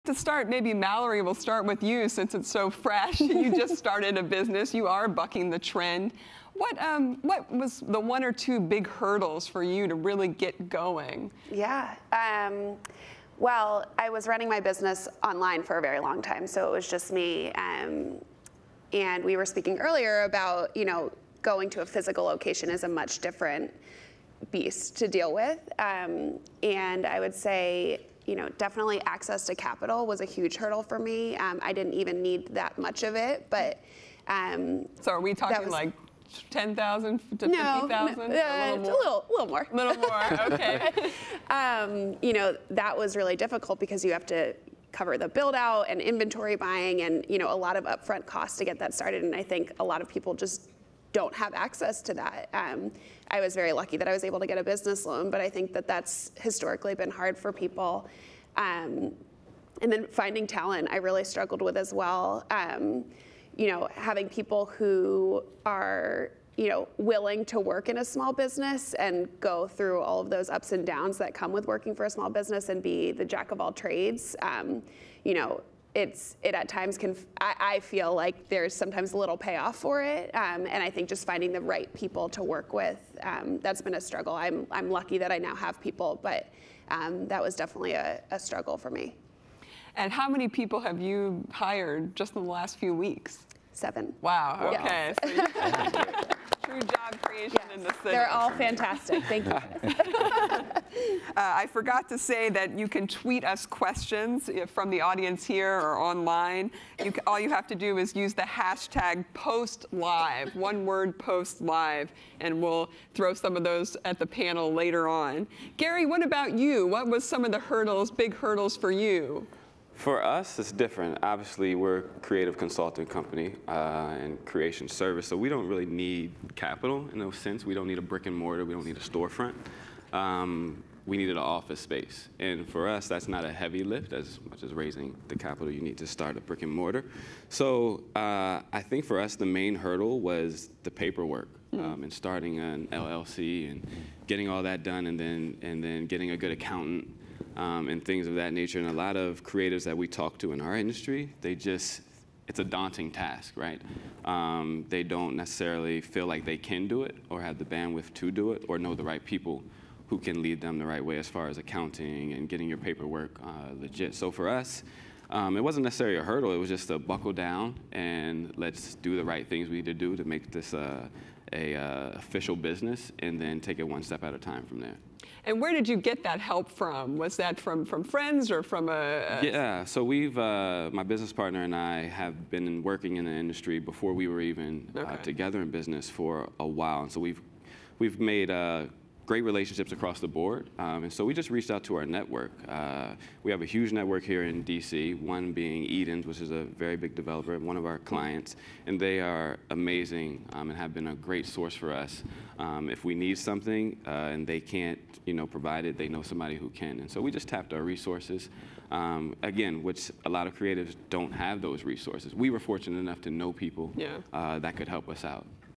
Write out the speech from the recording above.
To start, maybe Mallory, we'll start with you since it's so fresh. You just started a business. You are bucking the trend. What was the one or two big hurdles for you to really get going? Yeah. Well, I was running my business online for a very long time, so it was just me. And we were speaking earlier about, going to a physical location is a much different beast to deal with. And I would say, definitely access to capital was a huge hurdle for me. I didn't even need that much of it, but. So are we talking like 10,000 to 50,000? A little more. A little more, okay. That was really difficult because you have to cover the build out and inventory buying and, a lot of upfront costs to get that started. And I think a lot of people just don't have access to that. I was very lucky that I was able to get a business loan, but I think that that's historically been hard for people. And then finding talent, I really struggled with as well. Having people who are, willing to work in a small business and go through all of those ups and downs that come with working for a small business and be the jack of all trades. It at times I feel like there's sometimes a little payoff for it, and I think just finding the right people to work with, that's been a struggle. I'm lucky that I now have people, but that was definitely a struggle for me. And how many people have you hired just in the last few weeks? 7. Wow, okay. Yes. So true job creation in the city. They're all fantastic, thank you. I forgot to say that you can tweet us questions from the audience here or online. All you have to do is use the hashtag #PostLive, one word #PostLive, and we'll throw some of those at the panel later on. Gary, what about you? What was some of the big hurdles for you? For us, it's different. Obviously, we're a creative consulting company and creation service, so we don't really need capital in no sense. We don't need a brick and mortar. We don't need a storefront. We needed an office space. And for us, that's not a heavy lift as much as raising the capital you need to start a brick and mortar. So I think for us, the main hurdle was the paperwork and starting an LLC and getting all that done and then getting a good accountant. And things of that nature. And a lot of creatives that we talk to in our industry, it's a daunting task, right? They don't necessarily feel like they can do it or have the bandwidth to do it or know the right people who can lead them the right way as far as accounting and getting your paperwork legit. So for us, it wasn't necessarily a hurdle. It was just to buckle down and let's do the right things we need to do to make this a official business and then take it one step at a time from there. And where did you get that help from? Was that from friends or from a... Yeah, so my business partner and I have been working in the industry before we were even together in business for a while. And so we've made great relationships across the board. And so we just reached out to our network. We have a huge network here in DC, one being Eden's, which is a very big developer, one of our clients. And they are amazing and have been a great source for us. If we need something and they can't provide it, they know somebody who can. And so we just tapped our resources. Again, which a lot of creatives don't have those resources. We were fortunate enough to know people that could help us out.